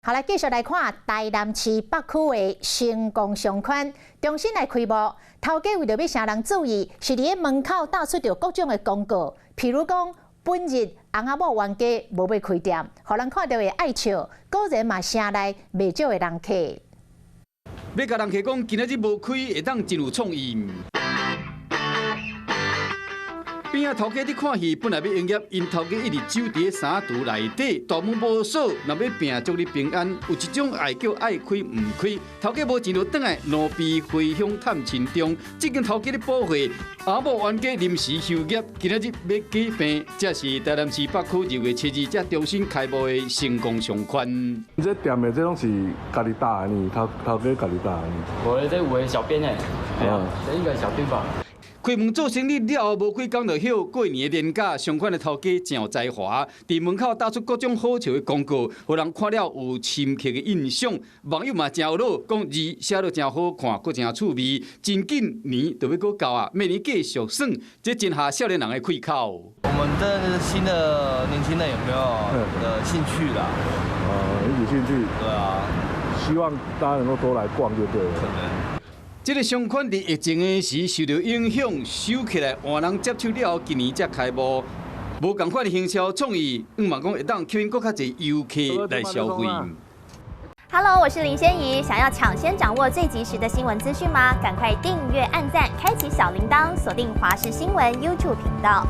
好来，继续来看台南市北区的成功商圈，重新来开幕。头家为着要啥人注意，是伫咧门口打出着各种的广告，譬如讲本日翁仔某冤家无要开店，互人看到会爱笑，果然嘛城内袂少的人客。要甲人客讲，今仔日无开，会当真有创意。边仔头家伫看戏，本来要营业，因头家一直守伫三厨内底，大门无锁，若要拼祝你平安，有一种爱叫爱开唔开，头家无钱就转来路边回乡探亲中，这间头家咧补货，阿某冤家临时休业，今仔日要举办，这是台南市北区2月7日才重新开幕的成功商圈。这店的这拢是家己打的呢，头家家己打的呢。我这有的小编诶，这应该小编吧。开门做生意了后，无几工就晓过年的年假，上款的头家真有才华，伫门口打出各种好笑的广告，互人看了有深刻的印象。网友嘛真有乐，讲字写得真好看，阁真趣味。真紧年就要阁到啊，明年继续耍，这真下少年人的开口。我们这新的年轻人有没有兴趣啦？有兴趣。对啊，希望大家能够多来逛就对了。可能。这个商圈伫疫情的时受到影响，收起来换人接手了后，今年才开幕。无共款的行销创意，嘛讲会当吸引更较侪游客来消费。Hello， 我是林仙怡。想要抢先掌握最及时的新闻资讯吗？赶快订阅、按赞、开启小铃铛，锁定华视新闻 YouTube 频道。